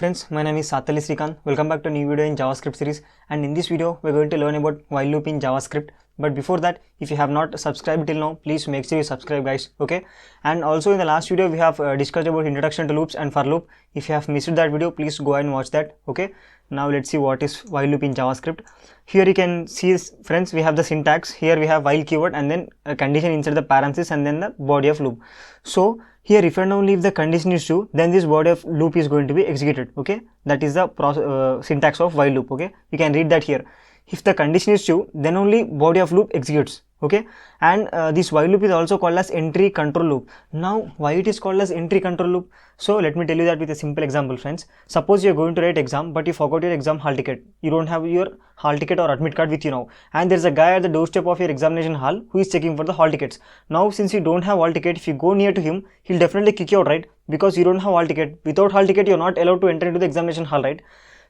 friends, my name is Satali Srikanth. Welcome back to a new video in JavaScript series, and in this video we are going to learn about while loop in JavaScript. But before that, if you have not subscribed till now, please make sure you subscribe, guys. Okay, and also in the last video we have discussed about introduction to loops and for loop. If you have missed that video, please go and watch that. Okay, now let's see what is while loop in JavaScript. Here you can see, friends, we have the syntax. Here we have while keyword and then a condition inside the parenthesis and then the body of loop. So here if and only if the condition is true, then this body of loop is going to be executed. Okay, that is the syntax of while loop. Okay, you can read that here. If the condition is true, then only body of loop executes. Okay, and this while loop is also called as entry control loop. Now why it is called as entry control loop? So let me tell you that with a simple example, friends. Suppose you are going to write exam, but you forgot your exam hall ticket. You don't have your hall ticket or admit card with you now, and there is a guy at the doorstep of your examination hall who is checking for the hall tickets. Now since you don't have hall ticket, if you go near to him, he'll definitely kick you out, right? Because you don't have hall ticket. Without hall ticket, you're not allowed to enter into the examination hall, right?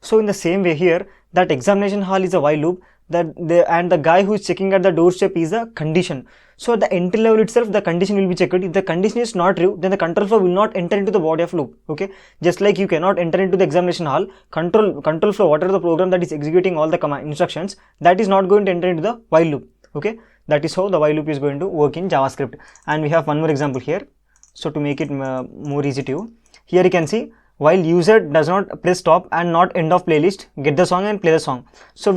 So in the same way here, that examination hall is a while loop, and the guy who is checking at the doorstep is a condition. So at the entry level itself, the condition will be checked. If the condition is not true, then the control flow will not enter into the body of loop. Okay, just like you cannot enter into the examination hall, control flow, whatever the program that is executing all the command instructions, that is not going to enter into the while loop. Okay, that is how the while loop is going to work in JavaScript. And we have one more example here. So to make it more easy to you, here you can see, while user does not press stop and not end of playlist, get the song and play the song. So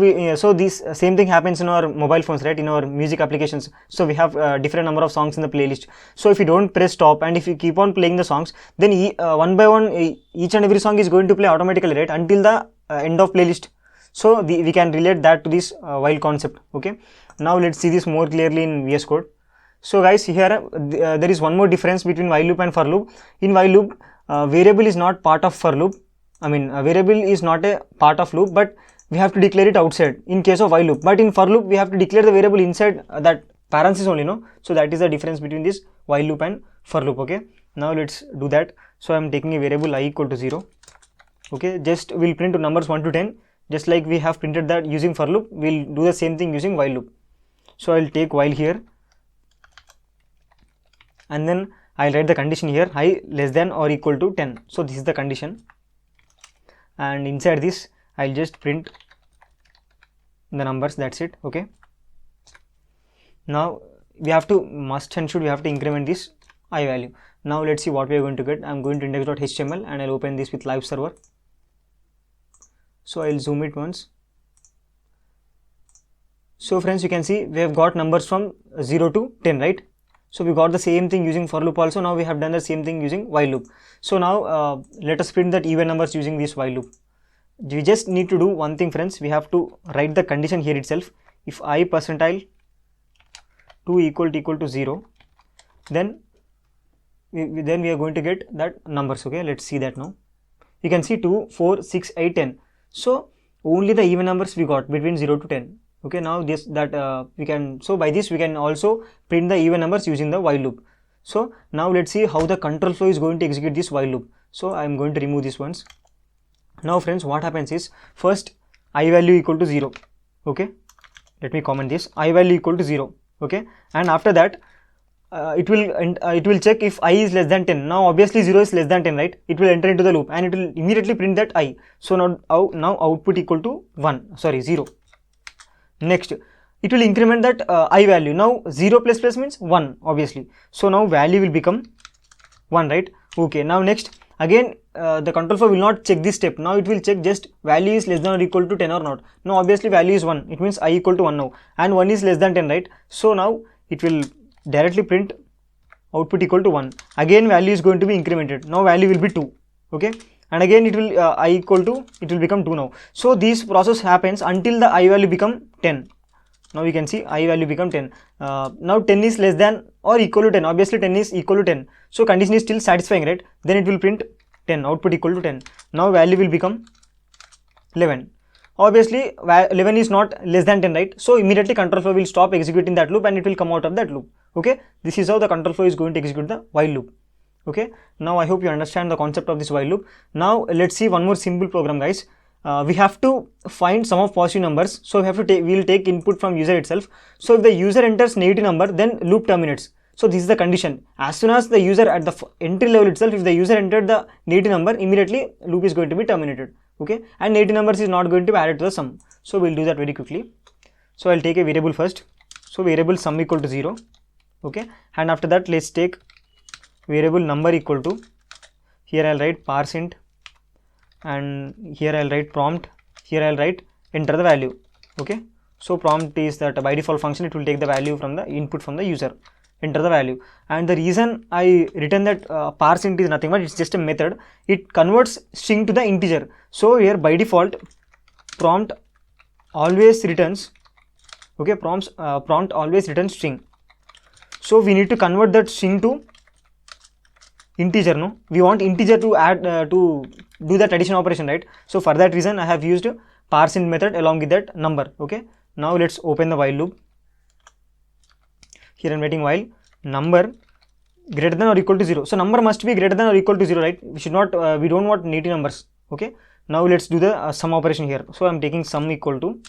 this same thing happens in our mobile phones, right? In our music applications. So we have different number of songs in the playlist. So if you don't press stop and if you keep on playing the songs, then one by one each and every song is going to play automatically, right? Until the end of playlist. So we can relate that to this while concept. Okay. Now let's see this more clearly in VS Code. So guys, here there is one more difference between while loop and for loop. In while loop, variable is not part of for loop. I mean, a variable is not a part of loop, but we have to declare it outside in case of while loop. But in for loop, we have to declare the variable inside that parenthesis only, no? So that is the difference between this while loop and for loop. Okay, now let's do that. So I am taking a variable I equal to 0. Okay, just we'll print numbers 1 to 10, just like we have printed that using for loop. We'll do the same thing using while loop. So I'll take while here, and then I'll write the condition here, I less than or equal to 10. So this is the condition, and inside this I'll just print the numbers. That's it. Okay, now we have to we have to increment this I value. Now let's see what we are going to get. I'm going to index.html and I'll open this with live server. So I'll zoom it once. So friends, you can see we have got numbers from 0 to 10, right? So we got the same thing using for loop also. Now we have done the same thing using while loop. So now let us print that even numbers using this while loop. We just need to do one thing, friends. We have to write the condition here itself. If I percentile 2 equal to 0, then we are going to get that numbers. Okay, let's see that now. You can see 2, 4, 6, 8, 10. So only the even numbers we got between 0 to 10. Okay, now we can, so by this we can also print the even numbers using the while loop. So now let's see how the control flow is going to execute this while loop. So I am going to remove these ones. Now friends, what happens is, first I value equal to 0. Okay, let me comment this, I value equal to 0. Okay, and after that it will check if I is less than 10. Now obviously 0 is less than 10, right? It will enter into the loop and it will immediately print that I. So now output equal to 0. Next, it will increment that I value. Now 0 plus plus means 1, obviously. So now value will become 1, right? Okay, now next, again the control flow will not check this step. Now it will check just value is less than or equal to 10 or not. Now obviously value is 1, it means I equal to 1 now, and 1 is less than 10, right? So now it will directly print output equal to 1. Again value is going to be incremented. Now value will be 2. Okay, and again it will it will become 2 now. So this process happens until the I value become 10. Now you can see I value become 10. Now 10 is less than or equal to 10. Obviously 10 is equal to 10. So condition is still satisfying, right? Then it will print 10, output equal to 10. Now value will become 11. Obviously 11 is not less than 10, right? So immediately control flow will stop executing that loop and it will come out of that loop. Okay, this is how the control flow is going to execute the while loop. Okay, now I hope you understand the concept of this while loop. Now let's see one more simple program, guys. We have to find sum of positive numbers. So we will take input from user itself. So if the user enters negative number, then loop terminates. So this is the condition. As soon as the user at the entry level itself, if the user entered the negative number, immediately loop is going to be terminated. Okay, and negative numbers is not going to be added to the sum. So we'll do that very quickly. So I'll take a variable first. So variable sum equal to 0. Okay, and after that let's take variable number equal to, here I'll write parse int, and here I'll write prompt, here I'll write enter the value. Okay, so prompt is that by default function it will take the value from the input from the user, enter the value. And the reason I written that parse int is nothing but it's just a method. It converts string to the integer. So here by default prompt always returns, okay, prompt always returns string. So we need to convert that string to integer. No, we want integer to add to do that addition operation, right? So for that reason I have used parse int method along with that number. Okay, now let's open the while loop. Here I'm writing while number greater than or equal to 0. So number must be greater than or equal to 0, right? We should not we don't want negative numbers. Okay, now let's do the sum operation here. So I'm taking sum equal to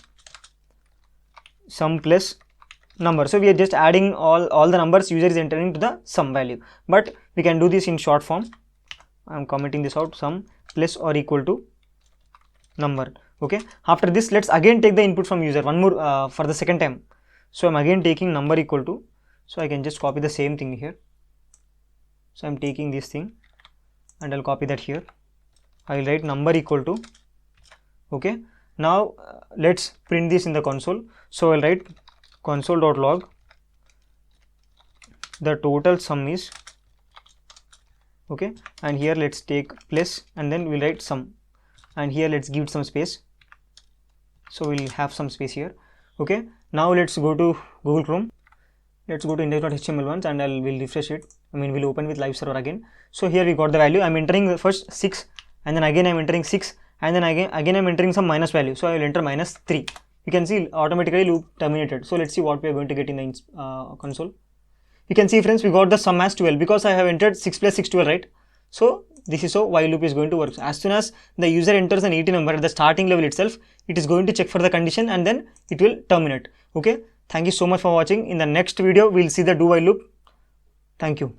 sum plus number. So we are just adding all the numbers user is entering to the sum value, but we can do this in short form. I'm commenting this out, sum plus or equal to number. Okay, after this let's again take the input from user one more for the second time. So I'm again taking number equal to, so I can just copy the same thing here. So I'm taking this thing and I'll copy that here. I'll write number equal to, okay, now let's print this in the console. So I'll write console.log the total sum is, okay, and here let's take plus and then we'll write sum, and here let's give it some space. So we'll have some space here. Okay, now let's go to Google Chrome. Let's go to index.html once and we'll refresh it. We'll open with live server again. So here we got the value. I'm entering the first 6 and then again I'm entering 6 and then again I'm entering some minus value. So I will enter minus 3. You can see automatically loop terminated. So let's see what we are going to get in the console. You can see, friends, we got the sum as 12 because I have entered 6 plus 6 12, right? So this is how while loop is going to work. As soon as the user enters an 80 number at the starting level itself, it is going to check for the condition and then it will terminate. Okay, thank you so much for watching. In the next video we'll see the do while loop. Thank you.